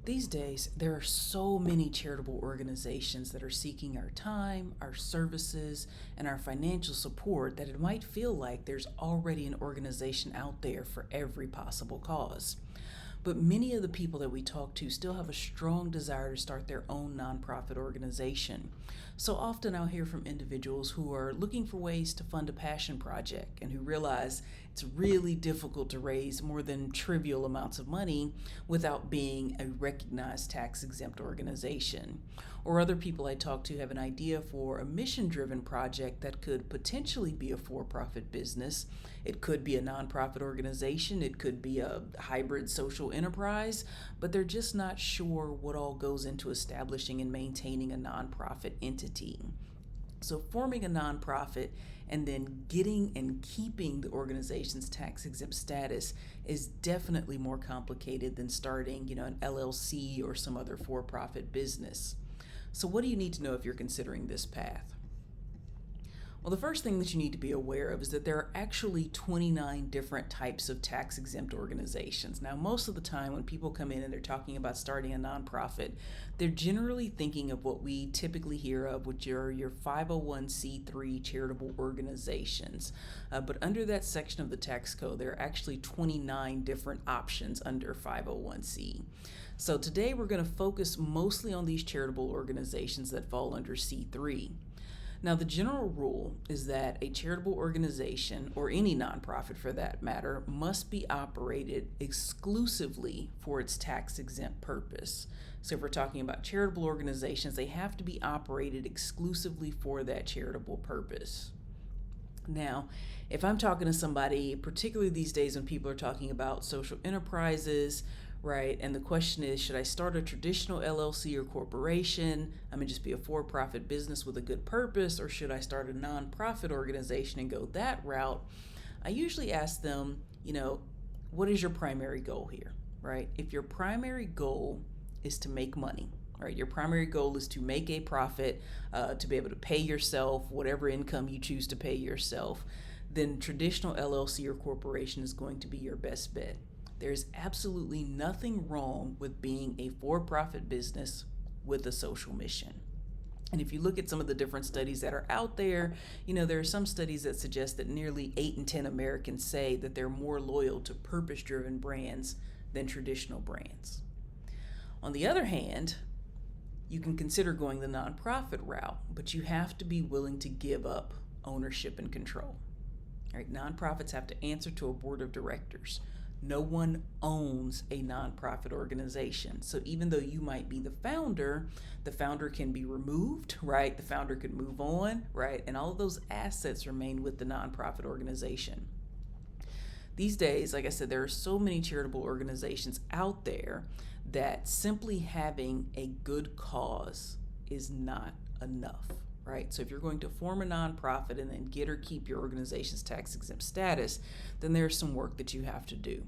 These days, there are so many charitable organizations that are seeking our time, our services, and our financial support that it might feel like there's already an organization out there for every possible cause. But many of the people that we talk to still have a strong desire to start their own nonprofit organization. So often I'll hear from individuals who are looking for ways to fund a passion project and who realize it's really difficult to raise more than trivial amounts of money without being a recognized tax exempt organization. Or other people I talk to have an idea for a mission driven project that could potentially be a for profit business. It could be a nonprofit organization, it could be a hybrid social enterprise, but they're just not sure what all goes into establishing and maintaining a nonprofit entity. So forming a nonprofit and then getting and keeping the organization's tax exempt status is definitely more complicated than starting, an LLC or some other for-profit business. So what do you need to know if you're considering this path? Well, the first thing that you need to be aware of is that there are actually 29 different types of tax exempt organizations. Now, most of the time when people come in and they're talking about starting a nonprofit, they're generally thinking of what we typically hear of, which are your 501c3 charitable organizations. But under that section of the tax code, there are actually 29 different options under 501c. So today we're going to focus mostly on these charitable organizations that fall under C3. Now, the general rule is that a charitable organization, or any nonprofit for that matter, must be operated exclusively for its tax exempt purpose. So if we're talking about charitable organizations, they have to be operated exclusively for that charitable purpose. Now, if I'm talking to somebody, particularly these days when people are talking about social enterprises, right? And the question is, should I start a traditional LLC or corporation? I mean, just be a for-profit business with a good purpose, or should I start a nonprofit organization and go that route? I usually ask them, what is your primary goal here, right? If your primary goal is to make money, right? Your primary goal is to make a profit, to be able to pay yourself whatever income you choose to pay yourself, then traditional LLC or corporation is going to be your best bet. There's absolutely nothing wrong with being a for-profit business with a social mission. And if you look at some of the different studies that are out there, there are some studies that suggest that nearly 8 in 10 Americans say that they're more loyal to purpose-driven brands than traditional brands. On the other hand, you can consider going the nonprofit route, but you have to be willing to give up ownership and control. All right, nonprofits have to answer to a board of directors. No one owns a nonprofit organization. So even though you might be the founder can be removed, right? The founder could move on, right? And all of those assets remain with the nonprofit organization. These days, like I said, there are so many charitable organizations out there that simply having a good cause is not enough, right? So if you're going to form a nonprofit and then get or keep your organization's tax exempt status, then there's some work that you have to do.